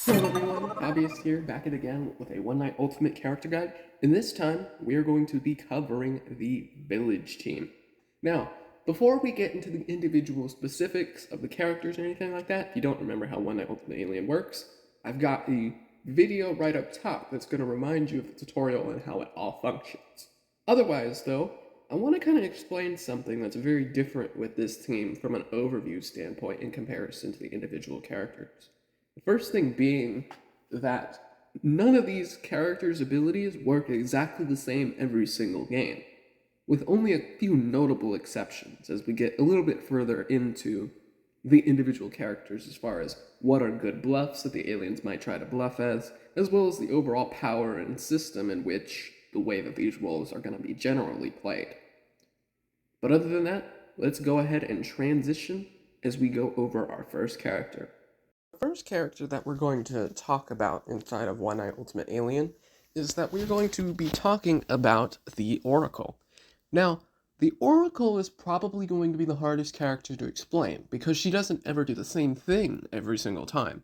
Hello everyone, Hobbyist here, back at again with a One Night Ultimate character guide, and this time we are going to be covering the Village team. Now, before we get into the individual specifics of the characters or anything like that, if you don't remember how One Night Ultimate Alien works, I've got a video right up top that's going to remind you of the tutorial and how it all functions. Otherwise, though, I want to kind of explain something that's very different with this team from an overview standpoint in comparison to the individual characters. The first thing being that none of these characters' abilities work exactly the same every single game, with only a few notable exceptions as we get a little bit further into the individual characters as far as what are good bluffs that the aliens might try to bluff as well as the overall power and system in which the way that these roles are going to be generally played. But other than that, let's go ahead and transition as we go over our first character. The first character that we're going to talk about inside of One Night Ultimate Alien is that we're going to be talking about the Oracle. Now, the Oracle is probably going to be the hardest character to explain because she doesn't ever do the same thing every single time.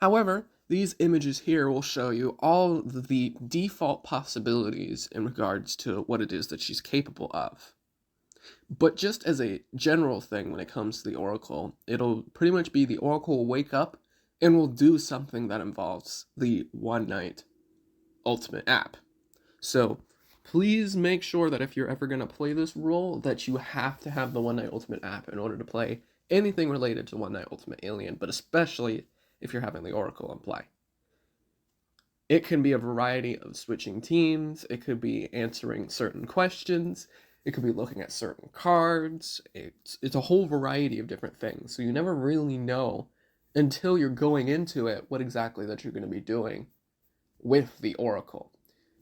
However, these images here will show you all the default possibilities in regards to what it is that she's capable of. But just as a general thing when it comes to the Oracle, it'll pretty much be the Oracle will wake up and will do something that involves the One Night Ultimate app. So please make sure that if you're ever going to play this role, that you have to have the One Night Ultimate app in order to play anything related to One Night Ultimate Alien, but especially if you're having the Oracle in play. It can be a variety of switching teams, it could be answering certain questions, it could be looking at certain cards. It's a whole variety of different things. So you never really know until you're going into it what exactly that you're going to be doing with the Oracle.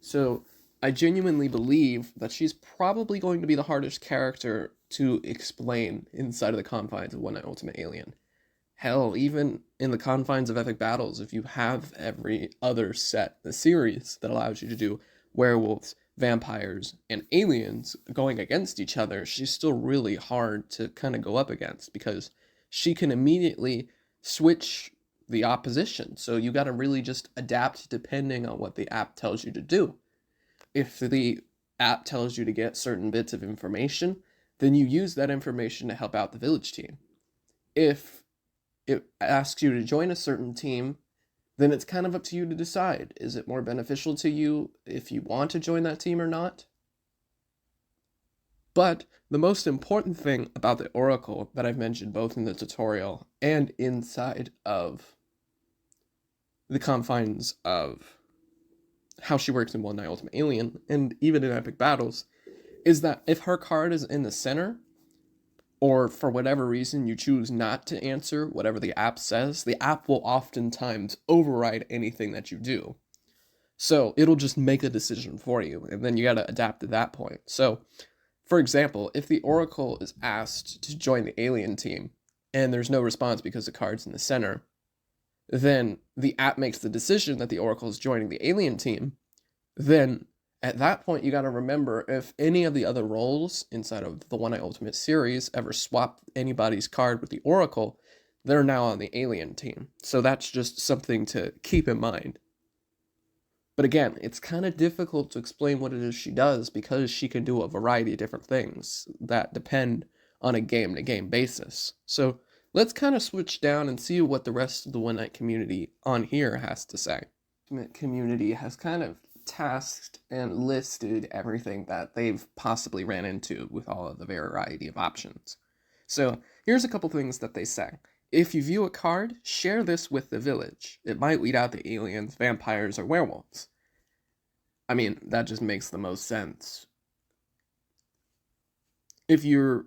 So I genuinely believe that she's probably going to be the hardest character to explain inside of the confines of One Night Ultimate Alien. Hell, even in the confines of Epic Battles, if you have every other set in the series that allows you to do werewolves, vampires, and aliens going against each other, she's still really hard to kind of go up against because she can immediately switch the opposition. So you got to really just adapt depending on what the app tells you to do. If the app tells you to get certain bits of information, then you use that information to help out the village team. If it asks you to join a certain team, then it's kind of up to you to decide. Is it more beneficial to you if you want to join that team or not? But the most important thing about the Oracle that I've mentioned both in the tutorial and inside of the confines of how she works in One Night Ultimate Alien and even in Epic Battles is that if her card is in the center, or for whatever reason you choose not to answer whatever the app says, the app will oftentimes override anything that you do. So it'll just make a decision for you, and then you gotta adapt to that point. So, for example, if the Oracle is asked to join the alien team, and there's no response because the card's in the center, then the app makes the decision that the Oracle is joining the alien team, then at that point, you got to remember if any of the other roles inside of the One Night Ultimate series ever swap anybody's card with the Oracle, they're now on the alien team. So that's just something to keep in mind. But again, it's kind of difficult to explain what it is she does because she can do a variety of different things that depend on a game to game basis. So let's kind of switch down and see what the rest of the One Night community on here has to say. The community has kind of tasked and listed everything that they've possibly ran into with all of the variety of options. So here's a couple things that they say. If you view a card, share this with the village. It might weed out the aliens, vampires, or werewolves. I mean, that just makes the most sense. If your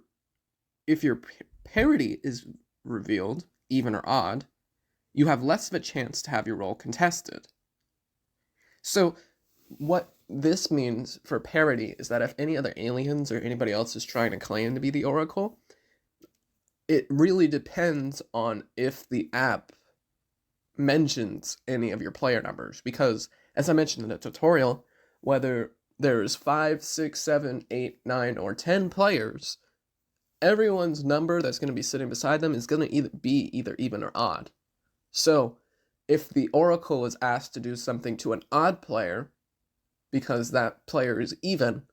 parity is revealed, even or odd, you have less of a chance to have your role contested. So what this means for parity is that if any other aliens or anybody else is trying to claim to be the Oracle, it really depends on if the app mentions any of your player numbers. Because, as I mentioned in the tutorial, whether there's 5, 6, 7, 8, 9, or 10 players, everyone's number that's going to be sitting beside them is going to be either even or odd. So if the Oracle is asked to do something to an odd player, because that player is even,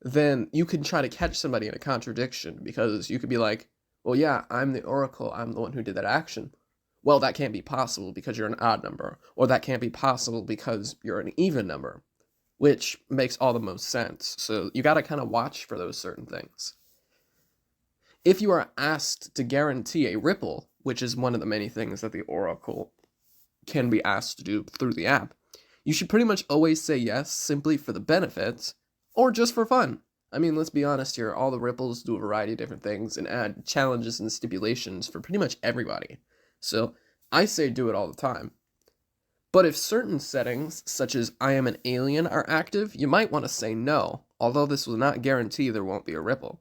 then you can try to catch somebody in a contradiction, because you could be like, well, yeah, I'm the Oracle, I'm the one who did that action. Well, that can't be possible because you're an odd number, or that can't be possible because you're an even number, which makes all the most sense. So you got to kind of watch for those certain things. If you are asked to guarantee a ripple, which is one of the many things that the Oracle can be asked to do through the app, you should pretty much always say yes simply for the benefits, or just for fun. I mean, let's be honest here, all the ripples do a variety of different things and add challenges and stipulations for pretty much everybody. So I say do it all the time. But if certain settings, such as I am an alien, are active, you might want to say no, although this will not guarantee there won't be a ripple.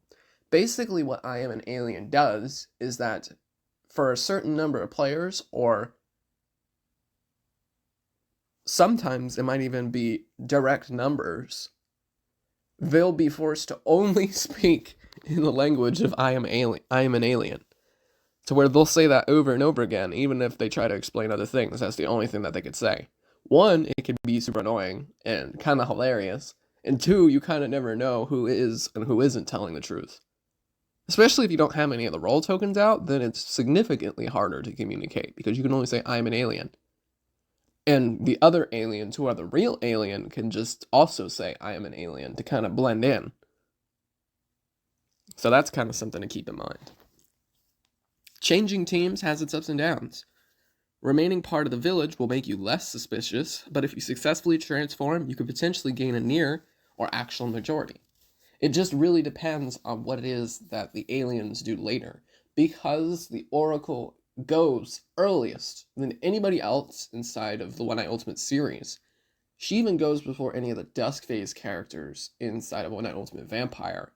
Basically, what I am an alien does is that for a certain number of players, or sometimes it might even be direct numbers, they'll be forced to only speak in the language of I am an alien. To where they'll say that over and over again, even if they try to explain other things. That's the only thing that they could say. One, it could be super annoying and kind of hilarious. And two, you kind of never know who is and who isn't telling the truth. Especially if you don't have any of the role tokens out, then it's significantly harder to communicate, because you can only say, I'm an alien. And the other aliens who are the real alien can just also say, I am an alien, to kind of blend in. So that's kind of something to keep in mind. Changing teams has its ups and downs. Remaining part of the village will make you less suspicious, but if you successfully transform, you could potentially gain a near or actual majority. It just really depends on what it is that the aliens do later, because the Oracle goes earliest than anybody else inside of the One Night Ultimate series. She even goes before any of the Dusk Phase characters inside of One Night Ultimate Vampire.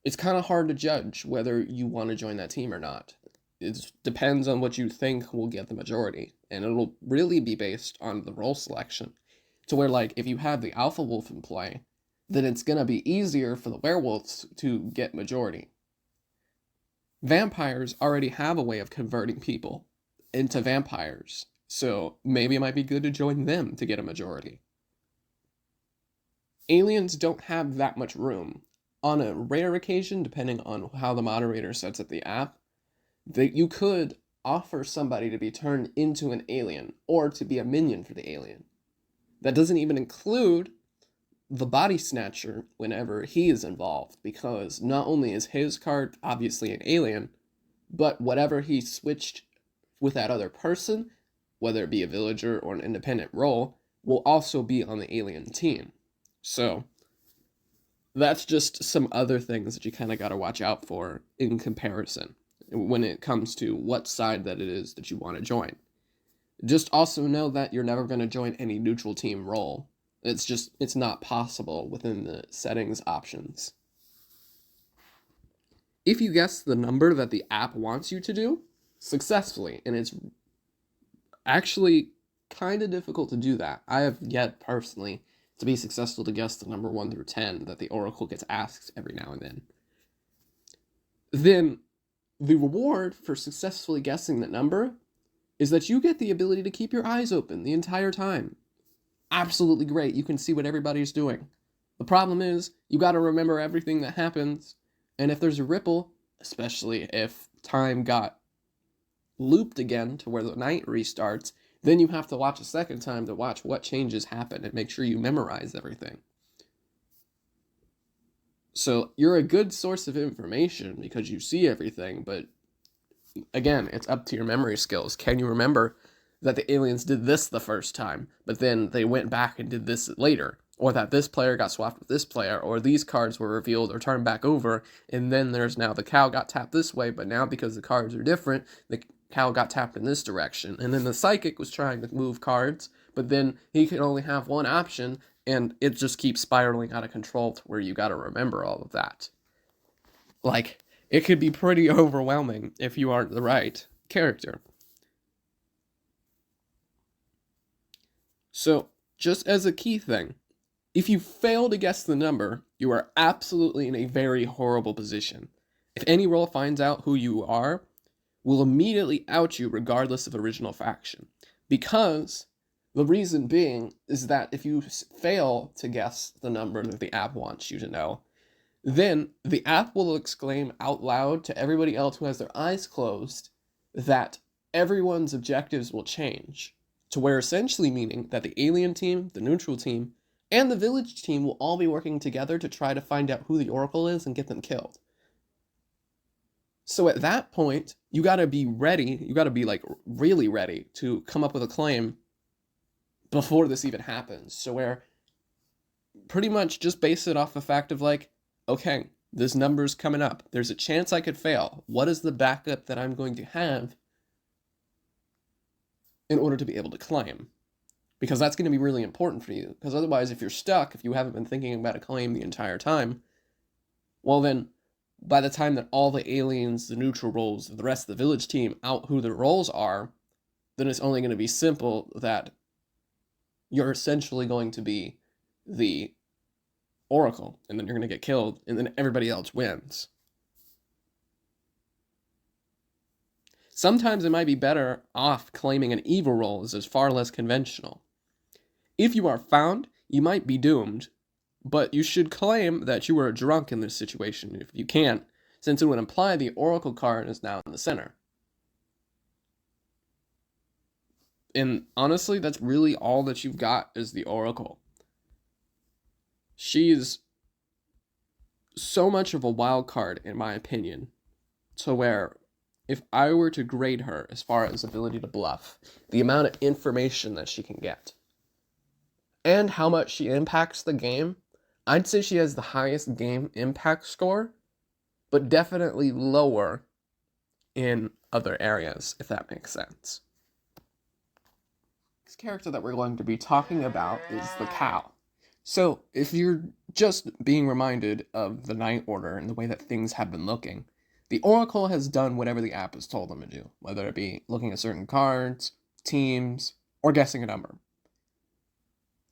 It's kind of hard to judge whether you want to join that team or not. It depends on what you think will get the majority, and it'll really be based on the role selection. To where, like, if you have the Alpha Wolf in play, then it's going to be easier for the werewolves to get majority. Vampires already have a way of converting people into vampires, so maybe it might be good to join them to get a majority. Aliens don't have that much room. On a rare occasion, depending on how the moderator sets up the app, that you could offer somebody to be turned into an alien, or to be a minion for the alien. That doesn't even include the Body Snatcher whenever he is involved, because not only is his card obviously an alien, but whatever he switched with that other person, whether it be a villager or an independent role, will also be on the alien team. So that's just some other things that you kind of got to watch out for in comparison when it comes to what side that it is that you want to join. Just also know that you're never going to join any neutral team role. It's not possible within the settings options. If you guess the number that the app wants you to do successfully, and it's actually kind of difficult to do that. I have yet personally to be successful to guess the number 1 through 10 that the Oracle gets asked every now and then the reward for successfully guessing that number is that you get the ability to keep your eyes open the entire time. Absolutely great. You can see what everybody's doing. The problem is, you got to remember everything that happens, and if there's a ripple, especially if time got looped again to where the night restarts, then you have to watch a second time to watch what changes happen and make sure you memorize everything. So you're a good source of information because you see everything, but again, it's up to your memory skills. Can you remember that the aliens did this the first time, but then they went back and did this later? Or that this player got swapped with this player, or these cards were revealed or turned back over, and then there's now the cow got tapped this way, but now because the cards are different, the cow got tapped in this direction. And then the psychic was trying to move cards, but then he could only have one option, and it just keeps spiraling out of control to where you gotta remember all of that. Like, it could be pretty overwhelming if you aren't the right character. So, just as a key thing, if you fail to guess the number, you are absolutely in a very horrible position. If any role finds out who you are, will immediately out you regardless of original faction. Because the reason being is that if you fail to guess the number that the app wants you to know, then the app will exclaim out loud to everybody else who has their eyes closed that everyone's objectives will change, to where essentially meaning that the alien team, the neutral team, and the village team will all be working together to try to find out who the Oracle is and get them killed. So at that point, you gotta be ready, you gotta be like really ready to come up with a claim before this even happens. So where pretty much just base it off the fact of like, okay, this number's coming up. There's a chance I could fail. What is the backup that I'm going to have in order to be able to claim? Because that's going to be really important for you. Because otherwise, if you're stuck, if you haven't been thinking about a claim the entire time, well then, by the time that all the aliens, the neutral roles, the rest of the village team out who their roles are, then it's only going to be simple that you're essentially going to be the Oracle, and then you're going to get killed, and then everybody else wins. Sometimes it might be better off claiming an evil role as is far less conventional. If you are found, you might be doomed, but you should claim that you were a drunk in this situation if you can't, since it would imply the Oracle card is now in the center. And honestly, that's really all that you've got is the Oracle. She's so much of a wild card, in my opinion, to where if I were to grade her as far as ability to bluff, the amount of information that she can get, and how much she impacts the game, I'd say she has the highest game impact score, but definitely lower in other areas, if that makes sense. This character that we're going to be talking about is the Cow. So, if you're just being reminded of the Night Order and the way that things have been looking, the Oracle has done whatever the app has told them to do, whether it be looking at certain cards, teams, or guessing a number.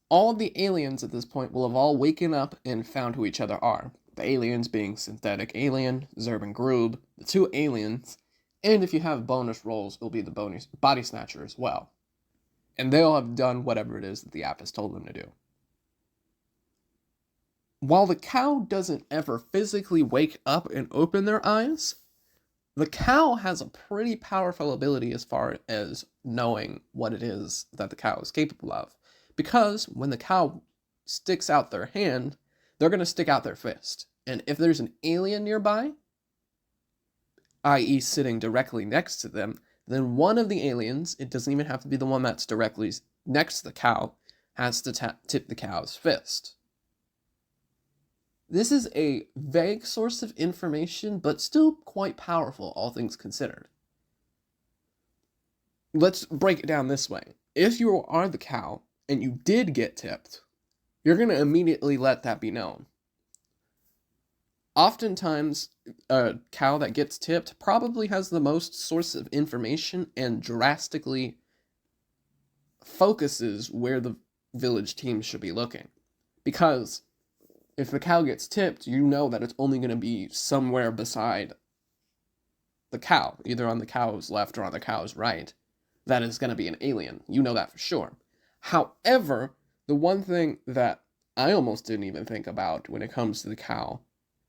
All of the aliens at this point will have all waken up and found who each other are. The aliens being Synthetic Alien, Zerb and Groob, the two aliens, and if you have bonus rolls, it'll be the bonus Body Snatcher as well. And they'll have done whatever it is that the app has told them to do. While the Cow doesn't ever physically wake up and open their eyes, the Cow has a pretty powerful ability as far as knowing what it is that the Cow is capable of. Because when the Cow sticks out their hand, they're going to stick out their fist. And if there's an alien nearby, i.e. sitting directly next to them, then one of the aliens, it doesn't even have to be the one that's directly next to the Cow, has to tip the Cow's fist. This is a vague source of information, but still quite powerful, all things considered. Let's break it down this way. If you are the Cow, and you did get tipped, you're going to immediately let that be known. Oftentimes, a Cow that gets tipped probably has the most source of information and drastically focuses where the village team should be looking. Because if the Cow gets tipped, you know that it's only going to be somewhere beside the Cow, either on the Cow's left or on the Cow's right, that is going to be an alien. You know that for sure. However, the one thing that I almost didn't even think about when it comes to the Cow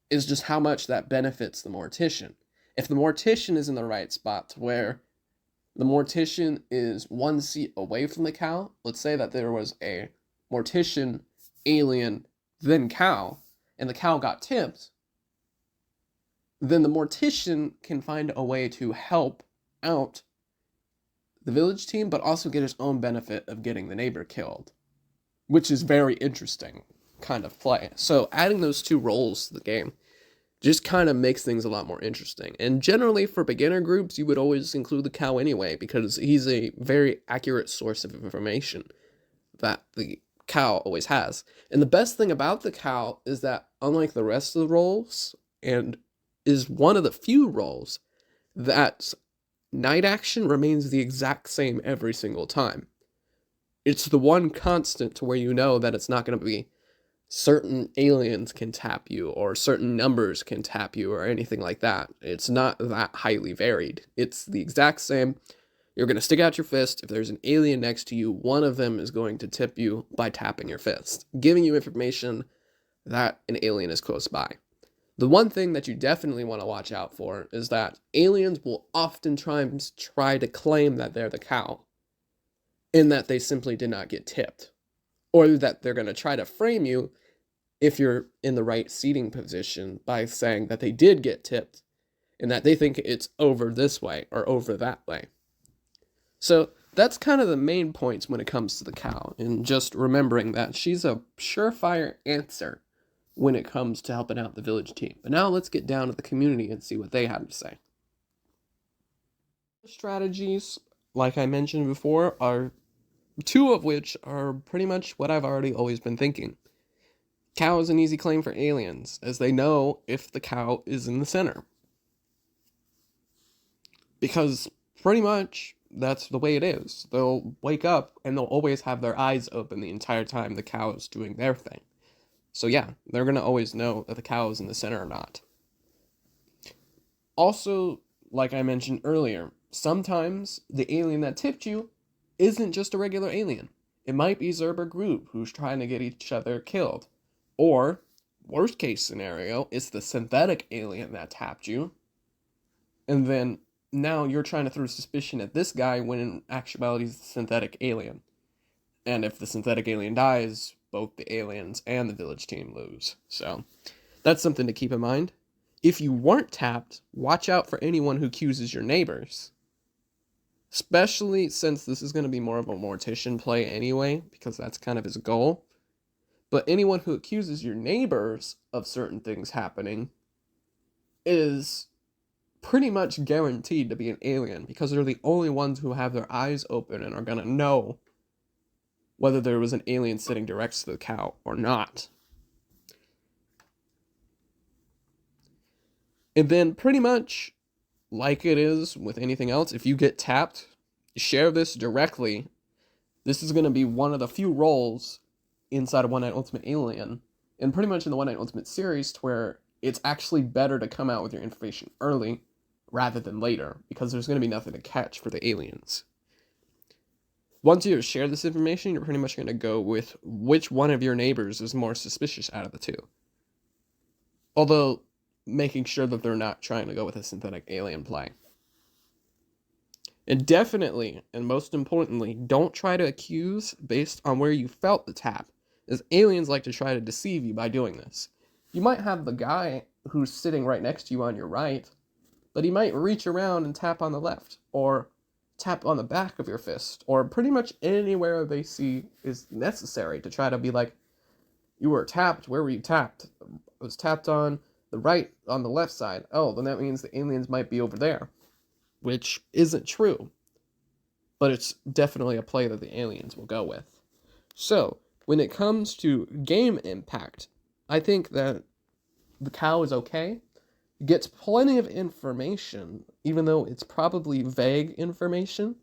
is just how much that benefits the Mortician. If the Mortician is in the right spot to where the Mortician is 1 seat away from the Cow, let's say that there was a Mortician, alien, then Cow, and the Cow got tipped, then the Mortician can find a way to help out the village team, but also get his own benefit of getting the neighbor killed, which is very interesting kind of play. So adding those two roles to the game just kind of makes things a lot more interesting. And generally for beginner groups, you would always include the Cow anyway, because he's a very accurate source of information that the Cow always has. And the best thing about the Cow is that, unlike the rest of the roles, and is one of the few roles that night action remains the exact same every single time. It's the one constant to where you know that it's not going to be certain aliens can tap you or certain numbers can tap you or anything like that. It's not that highly varied. It's the exact same. You're going to stick out your fist. If there's an alien next to you, one of them is going to tip you by tapping your fist, giving you information that an alien is close by. The one thing that you definitely want to watch out for is that aliens will oftentimes try to claim that they're the cow, in that they simply did not get tipped, or that they're going to try to frame you if you're in the right seating position by saying that they did get tipped and that they think it's over this way or over that way. So that's kind of the main points when it comes to the cow, and just remembering that she's a surefire answer when it comes to helping out the village team. But now let's get down to the community and see what they have to say. Strategies, like I mentioned before, are two of which are pretty much what I've already always been thinking. Cow is an easy claim for aliens, as they know if the cow is in the center. Because pretty much that's the way it is. They'll wake up and they'll always have their eyes open the entire time the cow is doing their thing. So yeah, they're going to always know that the cow is in the center or not. Also, like I mentioned earlier, sometimes the alien that tipped you isn't just a regular alien. It might be Zerber Group, who's trying to get each other killed. Or, worst case scenario, it's the synthetic alien that tapped you. And then now you're trying to throw suspicion at this guy when in actuality it's the synthetic alien. And if the synthetic alien dies, both the aliens and the village team lose. So that's something to keep in mind. If you weren't tapped, watch out for anyone who accuses your neighbors. Especially since this is going to be more of a mortician play anyway, because that's kind of his goal. But anyone who accuses your neighbors of certain things happening is pretty much guaranteed to be an alien, because they're the only ones who have their eyes open and are going to know whether there was an alien sitting direct to the cow or not. And then pretty much, like it is with anything else, if you get tapped, share this directly. This is going to be one of the few roles inside of One Night Ultimate Alien, and pretty much in the One Night Ultimate series, to where it's actually better to come out with your information early rather than later, because there's going to be nothing to catch for the aliens. Once you share this information, you're pretty much going to go with which one of your neighbors is more suspicious out of the two. Although, making sure that they're not trying to go with a synthetic alien play. And definitely, and most importantly, don't try to accuse based on where you felt the tap, as aliens like to try to deceive you by doing this. You might have the guy who's sitting right next to you on your right, but he might reach around and tap on the left, or tap on the back of your fist, or pretty much anywhere they see is necessary to try to be like, you were tapped, where were you tapped? I was tapped on the right, on the left side. Oh, then that means the aliens might be over there. Which isn't true. But it's definitely a play that the aliens will go with. So, when it comes to game impact, I think that the cow is okay. It gets plenty of information, even though it's probably vague information.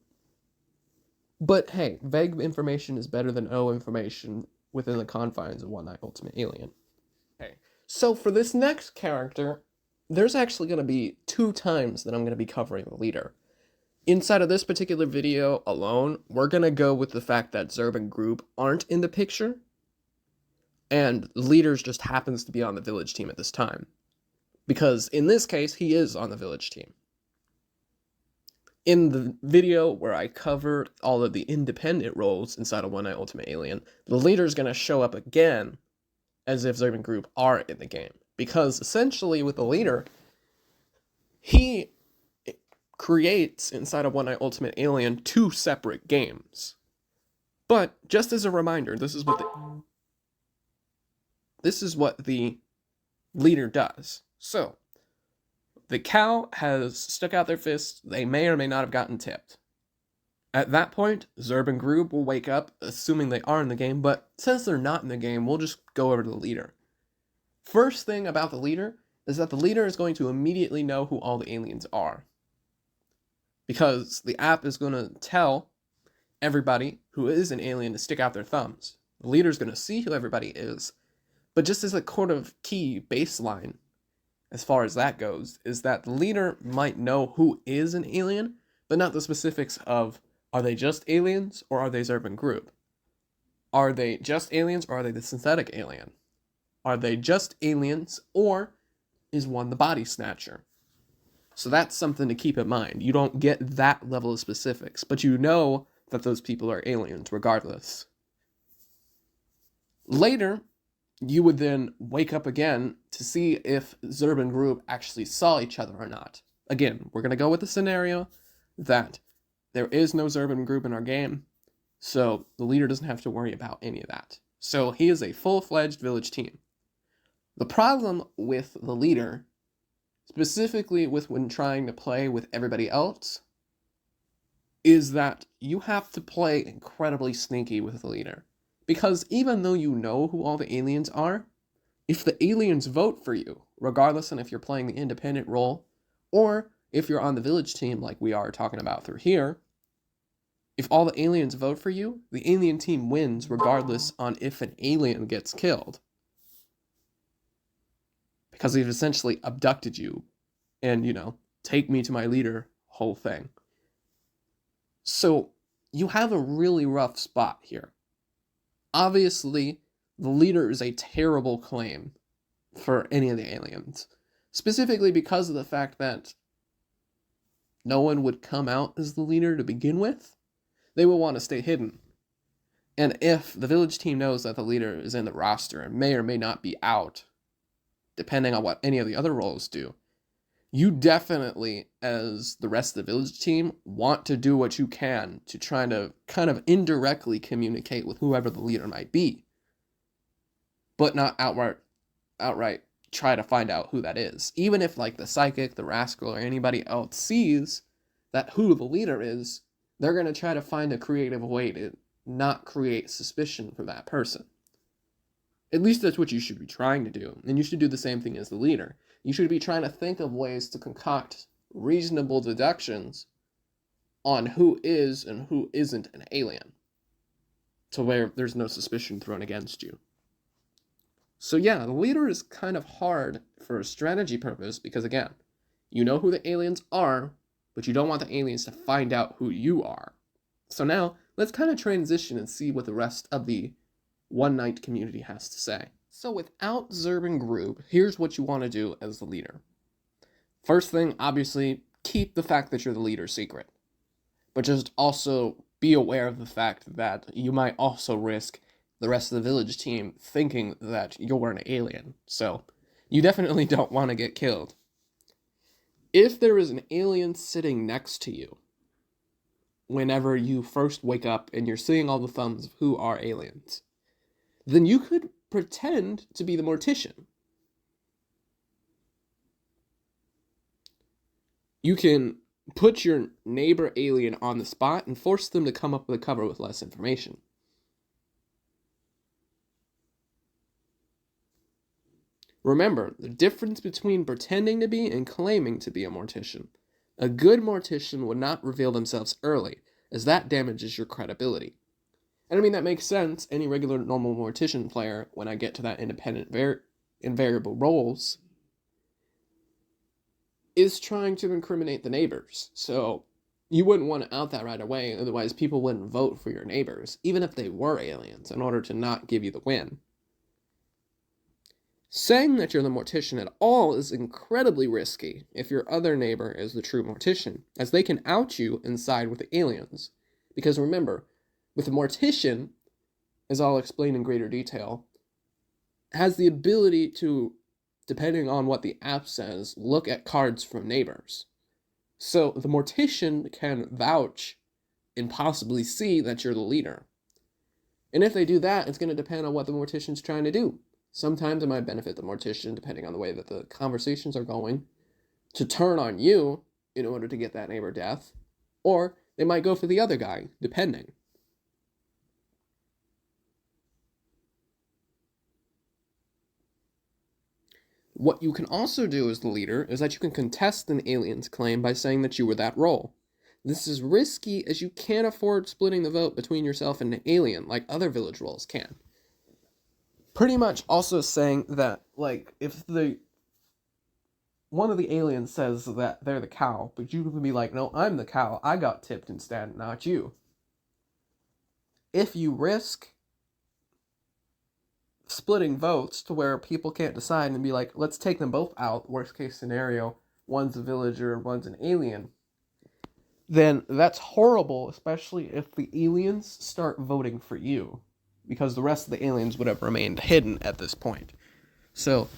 But hey, vague information is better than no information within the confines of One Night Ultimate Alien. Okay, so for this next character, there's actually going to be 2 times that I'm going to be covering the leader. Inside of this particular video alone, we're going to go with the fact that Zerb and Group aren't in the picture, and Leaders just happens to be on the village team at this time. Because in this case, he is on the village team. In the video where I cover all of the independent roles inside of One Night Ultimate Alien, the leader is going to show up again as if Zerb and Group are in the game. Because essentially with the leader, he creates inside of One Night Ultimate Alien 2 separate games. But just as a reminder, this is what the leader does. So, the cow has stuck out their fists. They may or may not have gotten tipped. At that point, Zerb and Group will wake up, assuming they are in the game, but since they're not in the game, we'll just go over to the leader. First thing about the leader is that the leader is going to immediately know who all the aliens are. Because the app is going to tell everybody who is an alien to stick out their thumbs. The leader is going to see who everybody is. But just as a kind of key baseline, as far as that goes, is that the leader might know who is an alien, but not the specifics of, are they just aliens or are they Zurban group? Are they just aliens or are they the synthetic alien? Are they just aliens or is one the body snatcher? So that's something to keep in mind. You don't get that level of specifics, but you know that those people are aliens regardless. Later, you would then wake up again to see if Zurban group actually saw each other or not. Again, we're going to go with the scenario that there is no Zurban group in our game, so the leader doesn't have to worry about any of that. So he is a full-fledged village team. The problem with the leader, specifically with when trying to play with everybody else, is that you have to play incredibly sneaky with the leader. Because even though you know who all the aliens are, if the aliens vote for you, regardless of if you're playing the independent role, or if you're on the village team like we are talking about through here, if all the aliens vote for you, the alien team wins regardless on if an alien gets killed. Because they've essentially abducted you and, take me to my leader whole thing. So you have a really rough spot here. Obviously, the leader is a terrible claim for any of the aliens, specifically because of the fact that no one would come out as the leader to begin with. They will want to stay hidden. And if the village team knows that the leader is in the roster and may or may not be out, depending on what any of the other roles do, you definitely, as the rest of the village team, want to do what you can to try to kind of indirectly communicate with whoever the leader might be, but not outright try to find out who that is. Even if, like, the psychic, the rascal, or anybody else sees that who the leader is, they're going to try to find a creative way to not create suspicion for that person. At least that's what you should be trying to do, and you should do the same thing as the leader. You should be trying to think of ways to concoct reasonable deductions on who is and who isn't an alien, to where there's no suspicion thrown against you. So yeah, the leader is kind of hard for a strategy purpose because, again, you know who the aliens are, but you don't want the aliens to find out who you are. So now, let's kind of transition and see what the rest of the One Night community has to say. So without Zurban group, here's what you want to do as the leader. First thing, obviously, keep the fact that you're the leader secret. But just also be aware of the fact that you might also risk the rest of the village team thinking that you're an alien. So you definitely don't want to get killed. If there is an alien sitting next to you, whenever you first wake up and you're seeing all the thumbs of who are aliens, then you could pretend to be the mortician. You can put your neighbor alien on the spot and force them to come up with a cover with less information. Remember, the difference between pretending to be and claiming to be a mortician. A good mortician would not reveal themselves early, as that damages your credibility. And I mean, that makes sense. Any regular normal mortician player, when I get to that independent invariable roles, is trying to incriminate the neighbors. So you wouldn't want to out that right away, otherwise people wouldn't vote for your neighbors, even if they were aliens, in order to not give you the win. Saying that you're the mortician at all is incredibly risky if your other neighbor is the true mortician, as they can out you and side with the aliens. Because remember, with the mortician, as I'll explain in greater detail, has the ability to, depending on what the app says, look at cards from neighbors. So the mortician can vouch and possibly see that you're the leader. And if they do that, it's going to depend on what the mortician's trying to do. Sometimes it might benefit the mortician, depending on the way that the conversations are going, to turn on you in order to get that neighbor death, or they might go for the other guy, depending. What you can also do as the leader is that you can contest an alien's claim by saying that you were that role. This is risky as you can't afford splitting the vote between yourself and an alien like other village roles can. Pretty much also saying that, like, if the one of the aliens says that they're the cow, but you can be like, no, I'm the cow. I got tipped instead, not you. If you risk splitting votes to where people can't decide and be like, let's take them both out, worst case scenario, one's a villager, one's an alien, then that's horrible, especially if the aliens start voting for you, because the rest of the aliens would have remained hidden at this point. So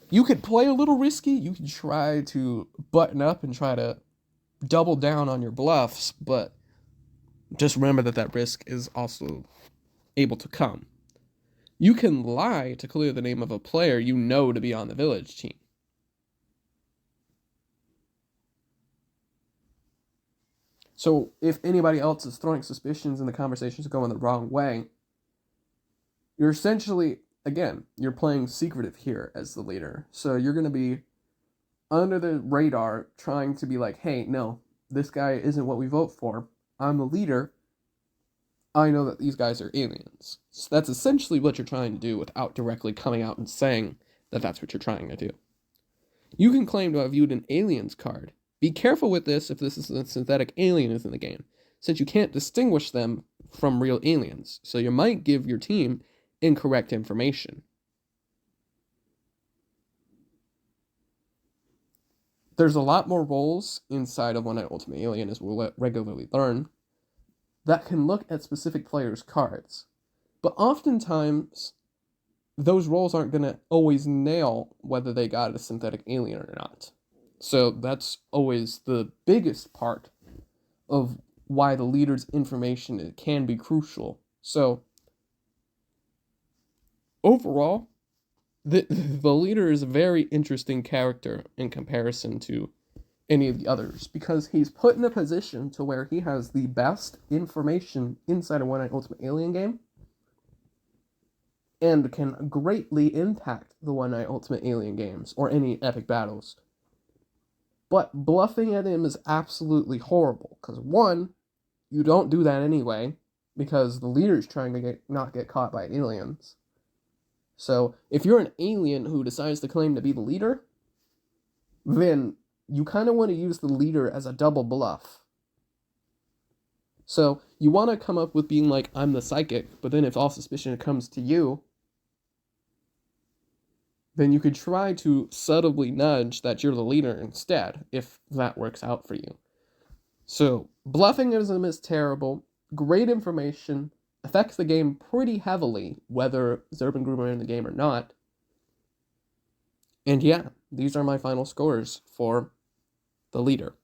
you could play a little risky, you could try to button up and try to double down on your bluffs, but just remember that that risk is also able to come. You can lie to clear the name of a player you know to be on the village team. So if anybody else is throwing suspicions and the conversation's going the wrong way, you're essentially, again, you're playing secretive here as the leader. So you're going to be under the radar trying to be like, hey, no, this guy isn't what we vote for. I'm the leader. I know that these guys are aliens. So that's essentially what you're trying to do without directly coming out and saying that that's what you're trying to do. You can claim to have viewed an aliens card. Be careful with this if this is a synthetic alien is in the game, since you can't distinguish them from real aliens, so you might give your team incorrect information. There's a lot more roles inside of One Night Ultimate Alien, as we'll regularly learn, that can look at specific players' cards. But oftentimes, those roles aren't going to always nail whether they got a synthetic alien or not. So that's always the biggest part of why the leader's information can be crucial. So overall, the leader is a very interesting character in comparison to any of the others, because he's put in a position to where he has the best information inside a One Night Ultimate Alien game and can greatly impact the One Night Ultimate Alien games or any epic battles. But bluffing at him is absolutely horrible, because one, you don't do that anyway, because the leader's trying to not get caught by aliens. So if you're an alien who decides to claim to be the leader, then you kind of want to use the leader as a double bluff. So you want to come up with being like, I'm the psychic, but then if all suspicion comes to you, then you could try to subtly nudge that you're the leader instead, if that works out for you. So bluffingism is terrible. Great information. Affects the game pretty heavily, whether Zerb and Groom are in the game or not. And yeah, these are my final scores for the leader.